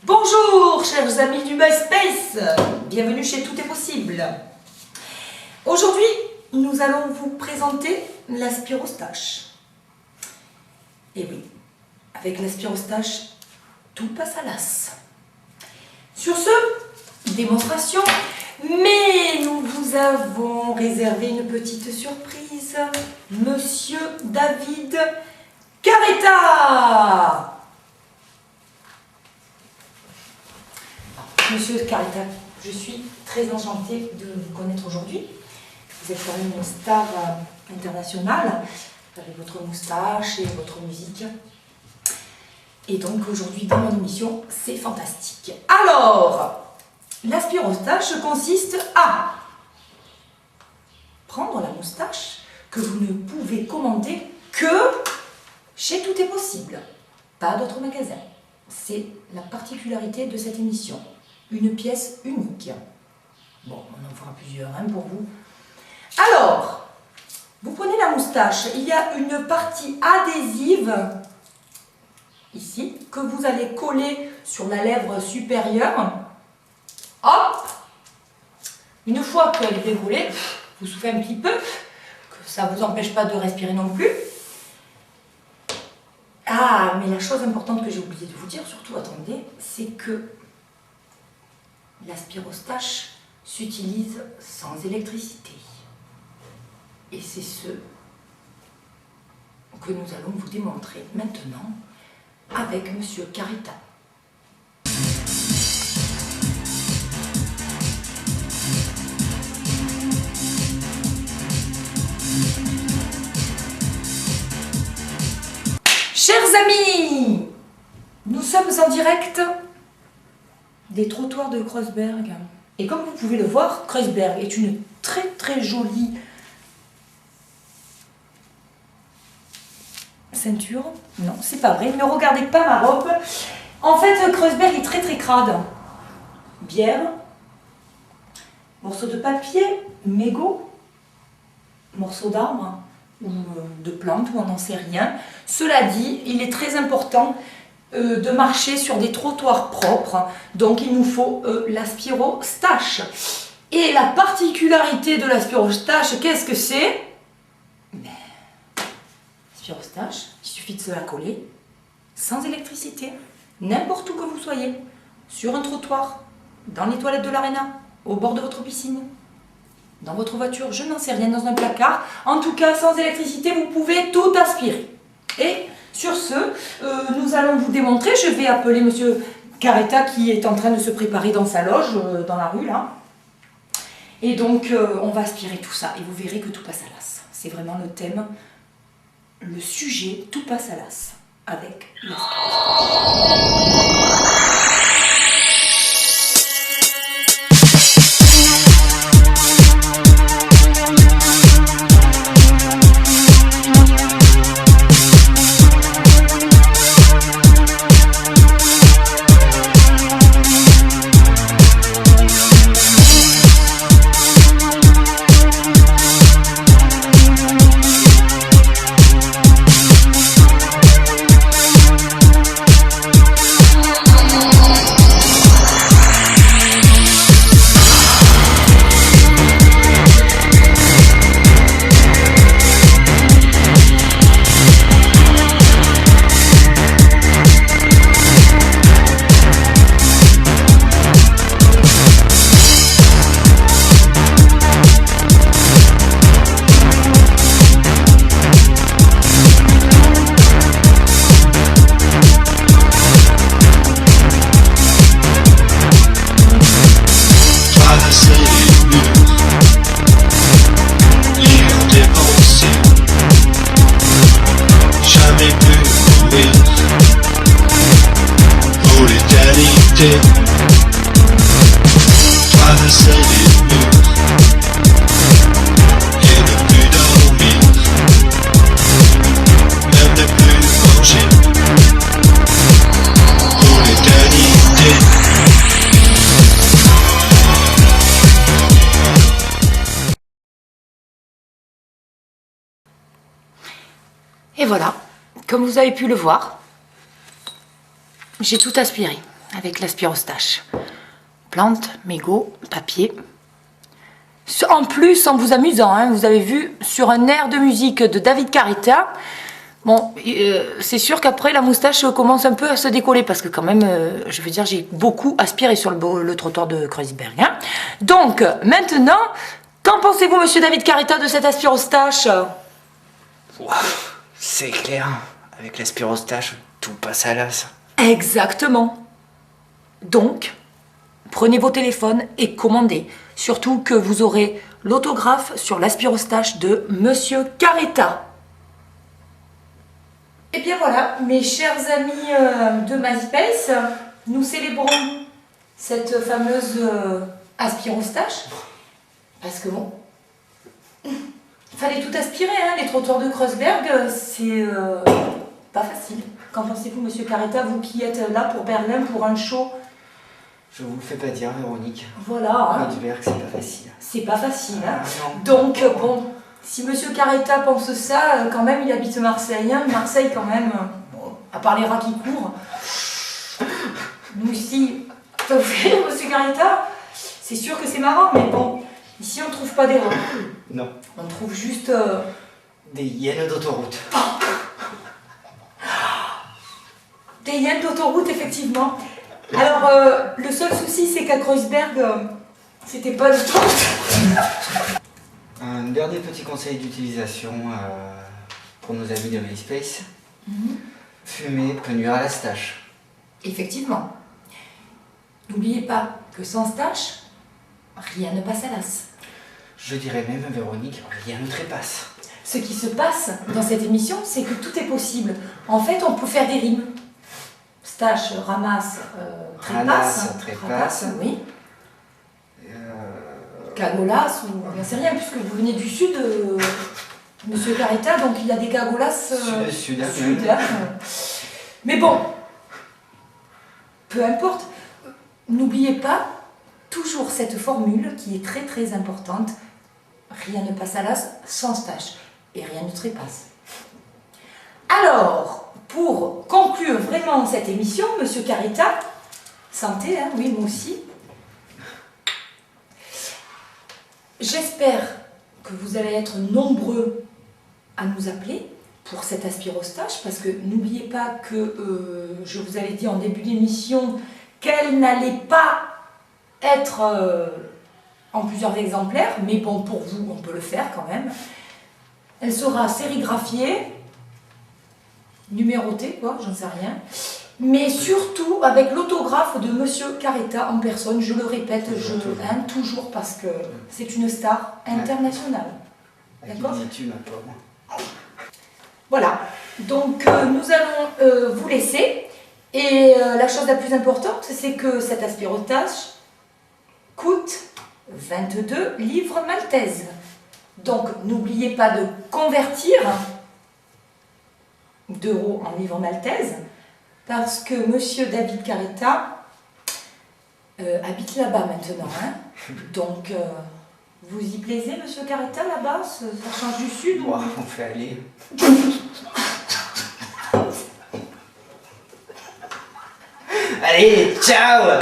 Bonjour chers amis du MySpace, bienvenue chez Tout est possible. Aujourd'hui, nous allons vous présenter l'Aspirostache. Et oui, avec l'Aspirostache, tout passe à l'as. Sur ce, démonstration, mais nous vous avons réservé une petite surprise. Monsieur David Carretta. Monsieur Carretta, je suis très enchantée de vous connaître aujourd'hui. Vous êtes quand même une star internationale, avec votre moustache et votre musique. Et donc aujourd'hui dans mon émission, c'est fantastique. Alors, l'Aspirostache consiste à prendre la moustache que vous ne pouvez commander que chez Tout est possible, pas d'autres magasins. C'est la particularité de cette émission. Une pièce unique. Bon, on en fera plusieurs pour vous. Alors, vous prenez la moustache, il y a une partie adhésive, ici, que vous allez coller sur la lèvre supérieure. Hop! Une fois qu'elle est déroulée, vous soufflez un petit peu, que ça ne vous empêche pas de respirer non plus. Ah, mais la chose importante que j'ai oublié de vous dire, surtout attendez, c'est que l'Aspirostache s'utilise sans électricité. Et c'est ce que nous allons vous démontrer maintenant avec Monsieur Carretta. Chers amis, nous sommes en direct des trottoirs de Kreuzberg. Et comme vous pouvez le voir, Kreuzberg est une très jolie ceinture. Non, c'est pas vrai, ne regardez pas ma robe. En fait, Kreuzberg est très crade. Bière, morceau de papier, mégot, morceau d'arbre ou de plante, ou on n'en sait rien. Cela dit, il est très important de marcher sur des trottoirs propres, donc il nous faut l'Aspirostache. Et la particularité de l'Aspirostache, qu'est-ce que c'est? L'Aspirostache, il suffit de se la coller, sans électricité, n'importe où que vous soyez, sur un trottoir, dans les toilettes de l'Arena, au bord de votre piscine, dans votre voiture, je n'en sais rien, dans un placard, en tout cas sans électricité, vous pouvez tout aspirer. Et sur ce, nous allons vous démontrer, je vais appeler Monsieur Carretta qui est en train de se préparer dans sa loge, dans la rue là. Et donc, on va aspirer tout ça et vous verrez que tout passe à l'as. C'est vraiment le thème, le sujet, tout passe à l'as avec l'Aspirostache. Traverser les murs et ne plus dormir, même ne plus manger pour l'éternité. Et voilà, comme vous avez pu le voir, j'ai tout aspiré. avec l'aspirostache. Plante, mégot, papier. En plus, en vous amusant, hein, vous avez vu, sur un air de musique de David Carita, bon, c'est sûr qu'après, la moustache commence un peu à se décoller, parce que quand même, je veux dire, j'ai beaucoup aspiré sur le trottoir de Kreuzberg. Hein. Donc, maintenant, qu'en pensez-vous, monsieur David Carita, de cette aspirostache? Wow, c'est clair. Avec l'aspirostache, tout passe à l'as. Exactement. Donc, prenez vos téléphones et commandez. Surtout que vous aurez l'autographe sur l'aspirostache de monsieur Carita. Et bien voilà, mes chers amis de MySpace, nous célébrons cette fameuse aspirostache. Parce que bon, fallait tout aspirer, hein. Les trottoirs de Kreuzberg, c'est pas facile. Qu'en pensez-vous, monsieur Carita, vous qui êtes là pour Berlin pour un show? Je vous le fais pas dire, Véronique. Voilà. Hein. Kreuzberg, c'est pas facile. C'est pas facile, hein. Non. Donc, bon, si monsieur Carita pense ça, quand même, il habite Marseille. Hein. Marseille, quand même, bon, à part les rats qui courent. Nous, ici, ça vous fait rire, monsieur Carita? C'est sûr que c'est marrant, mais bon, ici, on trouve pas des rats. Non. On trouve juste... Des hyènes d'autoroute. Des hyènes d'autoroute, effectivement. Alors, le seul souci, c'est qu'à Kreuzberg, c'était pas d'autoroute. Un dernier petit conseil d'utilisation pour nos amis de MySpace. Fumer peut nuire à la stache. Effectivement. N'oubliez pas que sans stache, rien ne passe à l'as. Je dirais même, Véronique, rien ne trépasse. Ce qui se passe dans cette émission, c'est que tout est possible. En fait, on peut faire des rimes. Stache, ramasse, trépasse. Ramasse, trépasse. Oui. Cagolas, ou j'en sais rien, puisque vous venez du sud, monsieur Carita, donc il y a des cagolas Sud. hein. Mais bon, peu importe. N'oubliez pas toujours cette formule qui est très très importante. Rien ne passe à l'as sans stache et rien ne trépasse. Alors, pour conclure vraiment cette émission, monsieur Carita, santé, hein, oui, moi aussi. J'espère que vous allez être nombreux à nous appeler pour cette aspirostache, parce que n'oubliez pas que je vous avais dit en début d'émission qu'elle n'allait pas être en plusieurs exemplaires, mais bon, pour vous, on peut le faire quand même. Elle sera sérigraphiée, numérotée, quoi, j'en sais rien, mais surtout avec l'autographe de monsieur Carita en personne, je le répète, je l'aime toujours parce que c'est une star internationale. D'accord ? À qui dis-tu, ma pauvre ? Voilà, donc nous allons vous laisser. Et la chose la plus importante, c'est que cette aspirostache coûte 22 livres maltaises. Donc n'oubliez pas de convertir d'euros en livres maltaises, parce que monsieur David Carita habite là-bas maintenant. Hein. Donc vous y plaisez, monsieur Carita, là-bas? Ça change du sud? Wow, on fait aller. Allez, ciao.